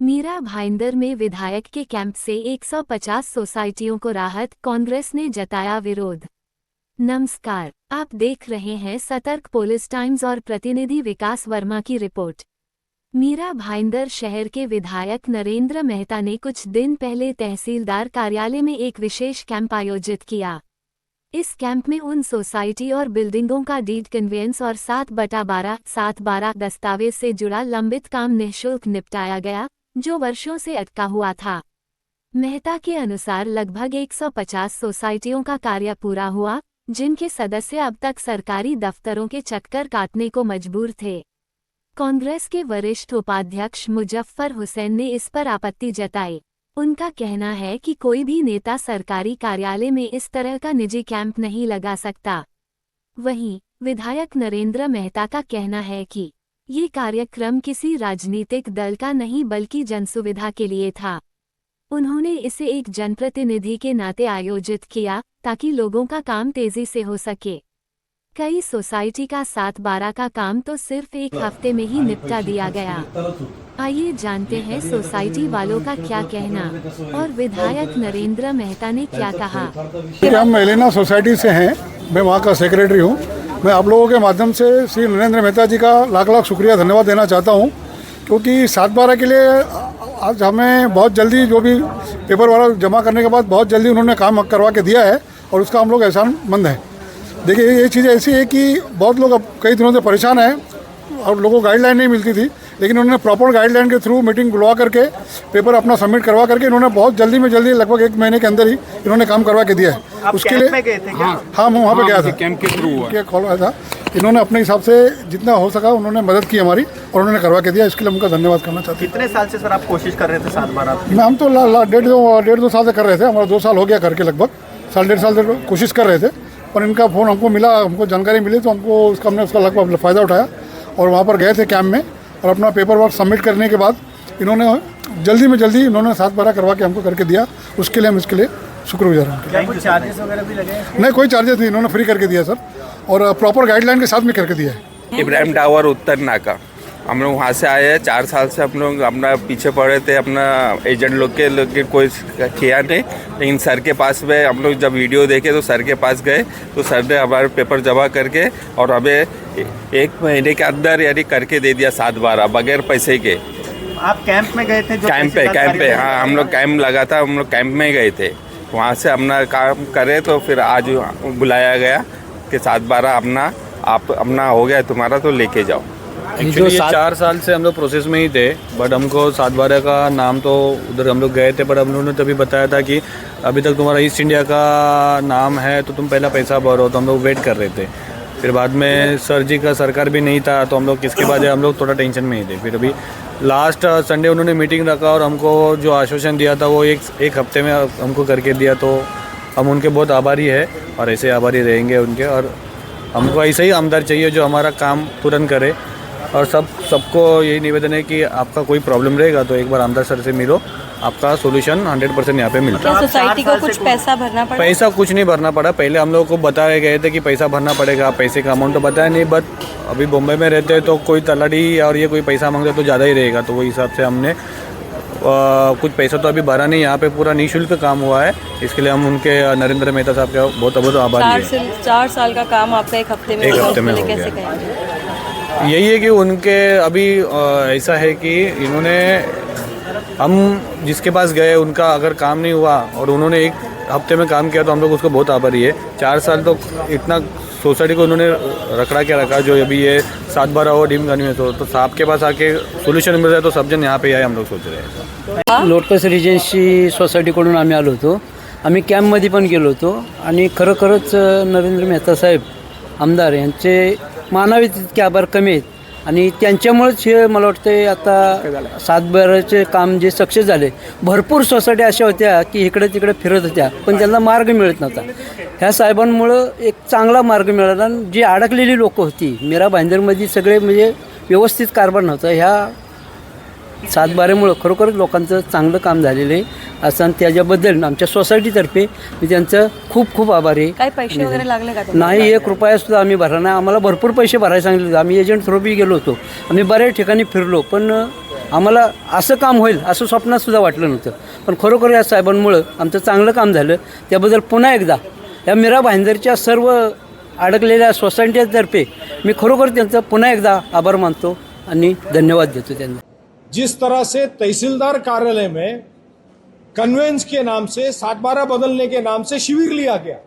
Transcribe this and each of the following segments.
मीरा भाईंदर में विधायक के कैंप से 150 सोसाइटियों को राहत, कांग्रेस ने जताया विरोध। नमस्कार, आप देख रहे हैं सतर्क पुलिस टाइम्स और प्रतिनिधि विकास वर्मा की रिपोर्ट। मीरा भाईंदर शहर के विधायक नरेंद्र मेहता ने कुछ दिन पहले तहसीलदार कार्यालय में एक विशेष कैंप आयोजित किया। इस कैंप में उन सोसाइटी और बिल्डिंगों का डीड कन्वेंस और 7/12 दस्तावेज से जुड़ा लंबित काम निःशुल्क निपटाया गया, जो वर्षों से अटका हुआ था। मेहता के अनुसार लगभग 150 सोसाइटियों का कार्य पूरा हुआ, जिनके सदस्य अब तक सरकारी दफ्तरों के चक्कर काटने को मजबूर थे। कांग्रेस के वरिष्ठ उपाध्यक्ष मुजफ्फर हुसैन ने इस पर आपत्ति जताई। उनका कहना है कि कोई भी नेता सरकारी कार्यालय में इस तरह का निजी कैंप नहीं लगा सकता। वहीं विधायक नरेंद्र मेहता का कहना है कि ये कार्यक्रम किसी राजनीतिक दल का नहीं बल्कि जनसुविधा के लिए था। उन्होंने इसे एक जनप्रतिनिधि के नाते आयोजित किया ताकि लोगों का काम तेजी से हो सके। कई सोसाइटी का 7/12 का काम तो सिर्फ एक हफ्ते में ही निपटा दिया गया। आइए जानते हैं सोसाइटी वालों का क्या कहना और विधायक नरेंद्र मेहता ने क्या कहा। हम मेलेना सोसाइटी से हैं, मैं वहाँ का सेक्रेटरी हूँ। मैं आप लोगों के माध्यम से श्री नरेंद्र मेहता जी का लाख लाख शुक्रिया धन्यवाद देना चाहता हूँ, क्योंकि 7/12 के लिए आज हमें बहुत जल्दी जो भी पेपर वाला जमा करने के बाद बहुत जल्दी उन्होंने काम करवा के दिया है और उसका हम लोग एहसानमंद हैं। देखिए, ये चीज़ ऐसी है कि बहुत लोग अब कई दिनों से परेशान हैं और लोगों को गाइडलाइन नहीं मिलती थी, लेकिन उन्होंने प्रॉपर गाइडलाइन के थ्रू मीटिंग बुलवा करके पेपर अपना सबमिट करवा करके इन्होंने बहुत जल्दी में जल्दी लगभग 1 महीने के अंदर ही इन्होंने काम करवा के दिया है। उसके लिए हाँ, मैं वहाँ पे गया था, कैंप के थ्रू खोला था। इन्होंने अपने हिसाब से जितना हो सका उन्होंने मदद की हमारी और उन्होंने करवा के दिया। इसके लिए उनका धन्यवाद करना चाहते हैं। कितने साल से सर आप कोशिश कर रहे थे 7/12? मैं हम तो 1.5-2 साल से कर रहे थे। हमारा 2 साल हो गया करके, लगभग 1.5 साल से कोशिश कर रहे थे, पर इनका फ़ोन हमको मिला, हमको जानकारी मिली तो हमने उसका लगभग फ़ायदा उठाया और वहाँ पर गए थे कैंप में और अपना पेपर वर्क सबमिट करने के बाद इन्होंने जल्दी में जल्दी इन्होंने 7/12 करवा के हमको करके दिया। उसके लिए हम इसके लिए शुक्रगुजार हैं। क्या कुछ चार्जेस वगैरह भी लगे? नहीं, कोई चार्जेस नहीं, इन्होंने फ्री करके दिया सर, और प्रॉपर गाइडलाइन के साथ में करके दिया है। इब्राहिम टावर उत्तर नाका, हम लोग वहाँ से आए हैं। 4 साल से हम लोग अपना पीछे पड़े थे, अपना एजेंट लोग के कोई किया नहीं, लेकिन सर के पास में हम लोग जब वीडियो देखे तो सर के पास गए तो सर ने हमारे पेपर जमा करके और हमें 1 महीने के अंदर यानी करके दे दिया 7/12 बगैर पैसे के। आप कैंप में गए थे? कैंप पे हाँ, हम लोग कैंप लगा था, हम लोग कैंप में गए थे। वहाँ से अपना काम करे तो फिर आज बुलाया गया कि 7/12 आप अपना हो गया तुम्हारा तो लेके जाओ। एक्चुअली 4 साल से हम लोग प्रोसेस में ही थे, बट हमको 7/12 का नाम तो उधर हम लोग गए थे, बट हम लोगों ने तभी बताया था कि अभी तक तुम्हारा ईस्ट इंडिया का नाम है तो तुम पहला पैसा भरो, तो हम लोग वेट कर रहे थे। फिर बाद में सर जी का सरकार भी नहीं था तो हम लोग किसके बाद हम लोग थोड़ा टेंशन में ही थे। फिर अभी लास्ट संडे उन्होंने मीटिंग रखा और हमको जो आश्वासन दिया था वो एक हफ्ते में हमको करके दिया, तो हम उनके बहुत आभारी है और ऐसे आभारी रहेंगे उनके। और हमको ऐसे ही आमदार चाहिए जो हमारा काम तुरंत करे। और सबको यही निवेदन है कि आपका कोई प्रॉब्लम रहेगा तो एक बार आमदार सर से मिलो, आपका सोल्यूशन 100% यहाँ पे मिलता है। सोसाइटी को कुछ पैसा भरना पड़ा? पैसा कुछ नहीं भरना पड़ा। पहले हम लोगों को बताए गए थे कि पैसा भरना पड़ेगा, पैसे का अमाउंट तो बताया नहीं, बट अभी बॉम्बे में रहते हैं तो कोई तलाड़ी और ये कोई पैसा मांगते तो ज़्यादा ही रहेगा, तो वही हिसाब से हमने कुछ पैसा तो अभी भरा नहीं। यहाँ पे पूरा निःशुल्क काम हुआ है, इसके लिए हम उनके नरेंद्र मेहता साहब का बहुत बहुत आभारी हैं। 4 साल का काम आपका एक हफ्ते में हो गया। यही है कि उनके अभी ऐसा है कि इन्होंने, हम जिसके पास गए उनका अगर काम नहीं हुआ और उन्होंने 1 हफ्ते में काम किया तो हम लोग उसको बहुत आभारी है। 4 साल तो इतना सोसाइटी को उन्होंने रखड़ा के रखा, जो अभी ये 7/12 हो डीम कन्वेंस हो तो साहब के पास आके सोल्यूशन मिल रहा है तो सब जन यहाँ पे आए, हम लोग सोच रहे हैं। लोटस रिजन्सी सोसायटीकडून आम्ही आलो होतो, आम्ही कॅम्पमध्ये पण गेलो होतो आणि खरोखरच नरेंद्र मेहता साहेब आमदार यांचे मानावे तितके आभार कमी आहेत आणि त्यांच्यामुळेच हे मला वाटतं आता 7/12चे काम जे सक्सेस झाले। भरपूर सोसायटी अशा होत्या की इकडे तिकडे फिरत होत्या पण त्यांना मार्ग मिळत नव्हता। ह्या साहेबांमुळं एक चांगला मार्ग मिळाला। जी अडकलेली लोक होती मीरा भाईंदरमध्ये सगळे म्हणजे व्यवस्थित कारभार नव्हता, ह्या 7/12मुळं खरोखर लोकांचं चांगलं काम झालेलं आहे असं, त्याच्याबद्दल आमच्या सोसायटीतर्फे मी त्यांचं खूप खूप आभारी आहे। काही पैसे वगैरे लागले का? नाही, 1 रुपया सुद्धा आम्ही भरला नाही। आम्हाला भरपूर पैसे भरायला सांगितले, आम्ही एजंट थ्रू बी गेलो होतो, आम्ही बऱ्याच ठिकाणी फिरलो पण आम्हाला असं काम होईल असं स्वप्नातसुद्धा वाटलं नव्हतं. पण खरोखर या साहेबांमुळं आमचं चांगलं काम झालं. त्याबद्दल पुन्हा एकदा या मीरा भाईंदरच्या सर्व अडकलेल्या सोसायटीतर्फे मी खरोखर त्यांचा पुन्हा एकदा आभार मानतो आणि धन्यवाद देतो त्यांना. जिस तरह से तहसीलदार कार्यालय में कन्वेंस के नाम से 7/12 बदलने के नाम से शिविर लिया गया,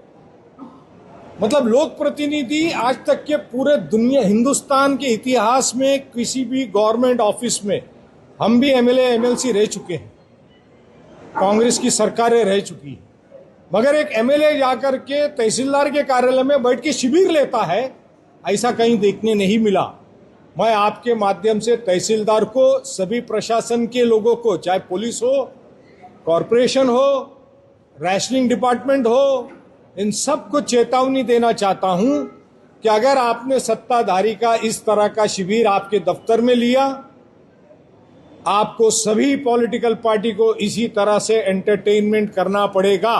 मतलब लोक प्रतिनिधि आज तक के पूरे दुनिया हिंदुस्तान के इतिहास में किसी भी गवर्नमेंट ऑफिस में हम भी एमएलए एमएलसी रह चुके हैं, कांग्रेस की सरकारें रह चुकी है, मगर एक एमएलए जाकर के तहसीलदार के कार्यालय में बैठ के शिविर लेता है, ऐसा कहीं देखने नहीं मिला. मैं आपके माध्यम से तहसीलदार को, सभी प्रशासन के लोगों को, चाहे पुलिस हो, कॉरपोरेशन हो, राशनिंग डिपार्टमेंट हो, इन सबको चेतावनी देना चाहता हूं कि अगर आपने सत्ताधारी का इस तरह का शिविर आपके दफ्तर में लिया, आपको सभी पॉलिटिकल पार्टी को इसी तरह से एंटरटेनमेंट करना पड़ेगा,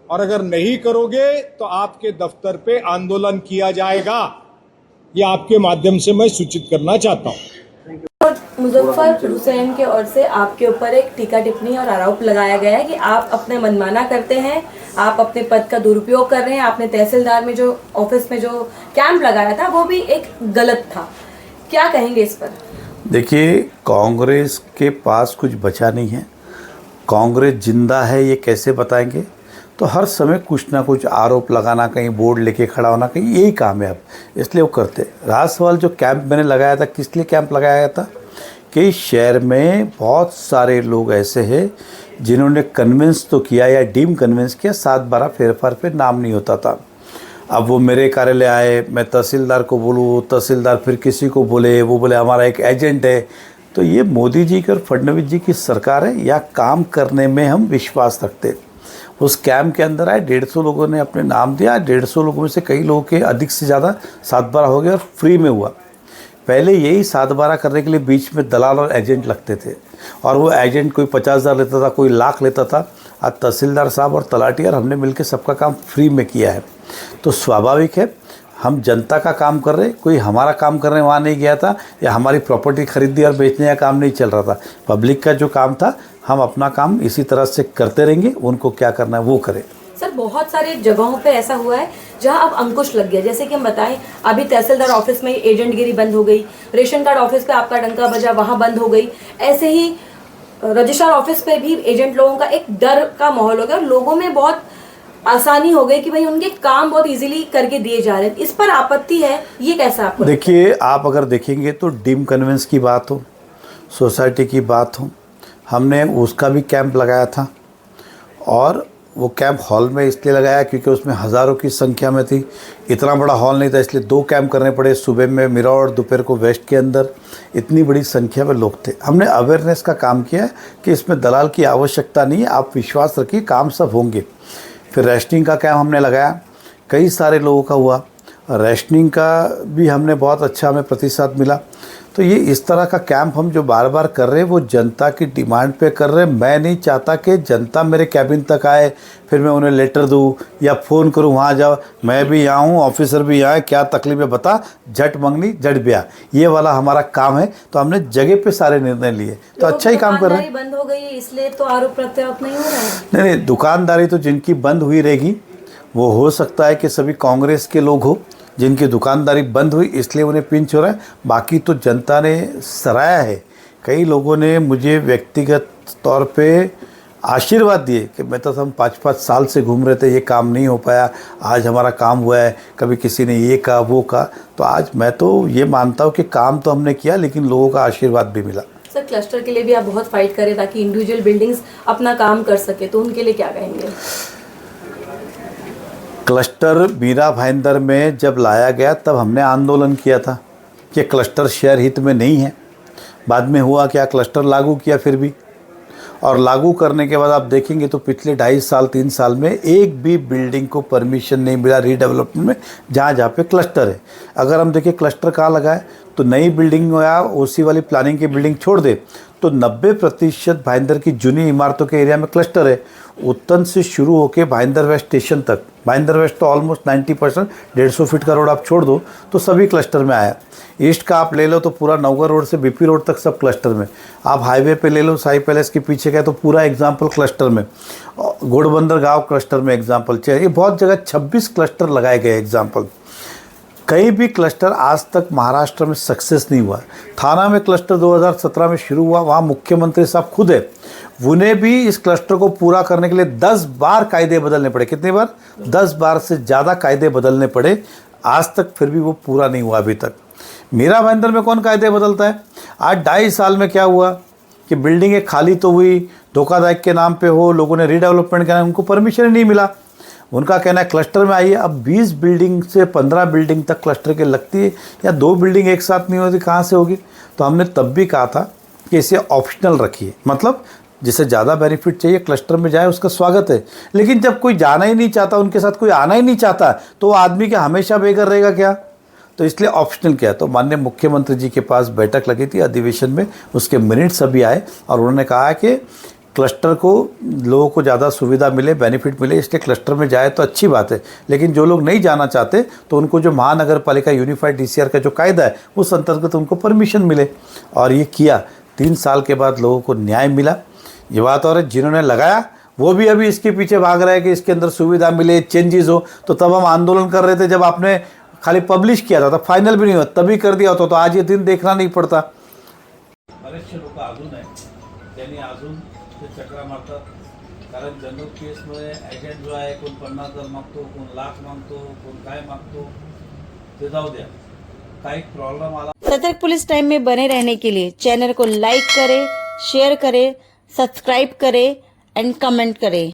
और अगर नहीं करोगे तो आपके दफ्तर पे आंदोलन किया जाएगा. ये आपके माध्यम से मैं सूचित करना चाहता हूं. मुजफ्फर हुसैन के ओर से आपके ऊपर एक टीका टिप्पणी और आरोप लगाया गया है कि आप अपने मनमाना करते हैं, आप अपने पद का दुरुपयोग कर रहे हैं. आपने तहसीलदार में जो ऑफिस में जो कैंप लगाया था वो भी एक गलत था. क्या कहेंगे इस पर? देखिए, कांग्रेस के पास कुछ बचा नहीं है. कांग्रेस जिंदा है ये कैसे बताएंगे? तो हर समय कुछ ना कुछ आरोप लगाना, कहीं बोर्ड लेके खड़ा होना, कहीं यही काम है अब, इसलिए वो करते. रहा सवाल जो कैंप मैंने लगाया था, किस लिए कैंप लगाया गया था कि शहर में बहुत सारे लोग ऐसे हैं जिन्होंने कन्विंस तो किया या डीम कन्विंस किया, 7/12 फेरफार पे नाम नहीं होता था. अब वो मेरे कार्यालय आए, मैं तहसीलदार को बोलूँ, तहसीलदार फिर किसी को बोले, वो बोले हमारा एक एजेंट है. तो ये मोदी जी की और फडणवीस जी की सरकार है, या काम करने में हम विश्वास रखते. उस कैंप के अंदर आए, 150 लोगों ने अपने नाम दिया. 150 लोगों में से कई लोगों के अधिक से ज़्यादा 7/12 हो गया और फ्री में हुआ. पहले यही 7/12 करने के लिए बीच में दलाल और एजेंट लगते थे, और वो एजेंट कोई 50,000 लेता था, कोई लाख लेता था. आज तहसीलदार साहब और तलाटी और हमने मिलकर सबका काम फ्री में किया है. तो स्वाभाविक है हम जनता का काम कर रहे, कोई हमारा काम करने वहाँ नहीं गया था, या हमारी प्रॉपर्टी खरीदने और बेचने का काम नहीं चल रहा था. पब्लिक का जो काम था, हम अपना काम इसी तरह से करते रहेंगे. उनको क्या करना है वो करें. सर, बहुत सारे जगहों पे ऐसा हुआ है जहां अब अंकुश लग गया. जैसे कि हम बताएं, अभी तहसीलदार ऑफिस में एजेंटगिरी बंद हो गई, रेशन कार्ड ऑफिस पे आपका डंका बजा, वहां बंद हो गई. ऐसे ही रजिस्ट्रार ऑफिस पे भी एजेंट लोगों का एक डर का माहौल हो गया, और लोगों में बहुत आसानी हो गई कि भाई उनके काम बहुत इजीली करके दिए जा रहे हैं. इस पर आपत्ति है, ये कैसा आपको? देखिए, आप अगर देखेंगे तो डीम कन्वेंस की बात हो, सोसाइटी की बात हो, हमने उसका भी कैंप लगाया था. और वो कैंप हॉल में इसलिए लगाया क्योंकि उसमें हज़ारों की संख्या में थी. इतना बड़ा हॉल नहीं था, इसलिए 2 कैंप करने पड़े, सुबह में मीरा और दोपहर को वेस्ट के अंदर. इतनी बड़ी संख्या में लोग थे. हमने अवेयरनेस का काम किया कि इसमें दलाल की आवश्यकता नहीं है, आप विश्वास रखिए, काम सब होंगे. फिर रेशनिंग का कैंप हमने लगाया, कई सारे लोगों का हुआ. रेशनिंग का भी हमने बहुत अच्छा हमें प्रतिशत मिला. तो ये इस तरह का कैंप हम जो बार बार कर रहे हैं वो जनता की डिमांड पे कर रहे हैं. मैं नहीं चाहता कि जनता मेरे कैबिन तक आए, फिर मैं उन्हें लेटर दूँ या फ़ोन करूँ वहाँ जाओ, मैं भी यहाँ हूँ, ऑफिसर भी यहाँ है, क्या तकलीफ है बता, झट मंगनी झट ब्याह, ये वाला हमारा काम है. तो हमने जगह पे सारे निर्णय लिए, तो अच्छा ही काम कर रहे हैं. बंद हो गई इसलिए तो आरोप प्रत्यारोप नहीं हो रहा है. नहीं, दुकानदारी तो जिनकी बंद हुई रहेगी, वो हो सकता है कि सभी कांग्रेस के लोग हो जिनकी दुकानदारी बंद हुई इसलिए उन्हें पिंच हो रहा है. बाकी तो जनता ने सराहा है. कई लोगों ने मुझे व्यक्तिगत तौर पे आशीर्वाद दिए कि मैं तो हम 5-5 साल से घूम रहे थे, ये काम नहीं हो पाया, आज हमारा काम हुआ है. कभी किसी ने ये कहा वो कहा, तो आज मैं तो ये मानता हूँ कि काम तो हमने किया, लेकिन लोगों का आशीर्वाद भी मिला. सर, क्लस्टर के लिए भी आप बहुत फाइट करें ताकि इंडिविजुअल बिल्डिंग्स अपना काम कर सके, तो उनके लिए क्या कहेंगे? क्लस्टर मीरा भाईंदर में जब लाया गया तब हमने आंदोलन किया था कि क्लस्टर शहर हित में नहीं है. बाद में हुआ क्या, क्लस्टर लागू किया फिर भी, और लागू करने के बाद आप देखेंगे तो पिछले 2.5 साल 3 साल में एक भी बिल्डिंग को परमिशन नहीं मिला रीडेवलपमेंट में जहाँ पे क्लस्टर है. अगर हम देखें क्लस्टर कहाँ लगा है, तो नई बिल्डिंग या ओसी वाली प्लानिंग की बिल्डिंग छोड़ दे तो 90% भाईंदर की जूनी इमारतों के एरिया में क्लस्टर है। उत्तन से शुरू होकर भाईंदर वेस्ट स्टेशन तक, भाईंदर वेस्ट तो ऑलमोस्ट 90%, 150 फीट का रोड आप छोड़ दो तो सभी क्लस्टर में आया। ईस्ट का आप ले लो तो पूरा नवगढ़ रोड से बीपी रोड तक सब क्लस्टर में। आप हाईवे पे ले लो, साई पैलेस के पीछे का तो पूरा एग्जाम्पल क्लस्टर में। घोड़बंदर गांव क्लस्टर में एग्जाम्पल चाहिए। ये बहुत जगह 26 क्लस्टर लगाए गए एग्जाम्पल। कहीं भी क्लस्टर आज तक महाराष्ट्र में सक्सेस नहीं हुआ। थाना में क्लस्टर 2017 में शुरू हुआ, वहाँ मुख्यमंत्री साहब खुद है, उन्हें भी इस क्लस्टर को पूरा करने के लिए 10 बार कायदे बदलने पड़े। कितनी बार? 10 बार से ज़्यादा कायदे बदलने पड़े, आज तक फिर भी वो पूरा नहीं हुआ अभी तक। मीरा भाईंदर में कौन कायदे बदलता है? आज 2.5 साल में क्या हुआ कि बिल्डिंगें खाली तो हुई, धोखाधड़ी के नाम पे हो, लोगों ने रीडेवलपमेंट करना, उनको परमिशन ही नहीं मिला। उनका कहना है क्लस्टर में आइए। अब 20 बिल्डिंग से 15 बिल्डिंग तक क्लस्टर के लगती है, या 2 बिल्डिंग एक साथ नहीं होती, कहाँ से होगी? तो हमने तब भी कहा था कि इसे ऑप्शनल रखिए, मतलब जिसे ज़्यादा बेनिफिट चाहिए क्लस्टर में जाए, उसका स्वागत है। लेकिन जब कोई जाना ही नहीं चाहता, उनके साथ कोई आना ही नहीं चाहता, तो वो आदमी क्या हमेशा बेघर रहेगा क्या? तो इसलिए ऑप्शनल किया। तो माननीय मुख्यमंत्री जी के पास बैठक लगी थी अधिवेशन में, उसके मिनट्स अभी आए और उन्होंने कहा कि क्लस्टर को लोगों को ज़्यादा सुविधा मिले, बेनिफिट मिले, इसलिए क्लस्टर में जाए तो अच्छी बात है। लेकिन जो लोग नहीं जाना चाहते तो उनको जो महानगर पालिका यूनिफाइड DCR का जो कायदा है उस अंतर्गत उनको परमिशन मिले, और ये किया। 3 साल के बाद लोगों को न्याय मिला। ये बात और है, जिन्होंने लगाया वो भी अभी इसके पीछे भाग रहा है कि इसके अंदर सुविधा मिले, चेंजेस हो। तो तब हम आंदोलन कर रहे थे जब आपने खाली पब्लिश किया था, फाइनल भी नहीं हुआ, तभी कर दिया होता तो आज ये दिन देखना नहीं पड़ता। बरेचसे लोक अजून आहे त्यांनी अजून ते चक्रा मारतात, कारण जनरल केसमध्ये एजंट जो आहे कोण 50,000 मागतो, कोण लाख मागतो, कोण काय मागतो, ते जाऊ द्या। काही प्रॉब्लेम आला। सतर्क पुलिस टाइम में बने रहने के लिए चैनल को लाइक करें, शेयर करें, सब्सक्राइब करें एंड कमेंट करें।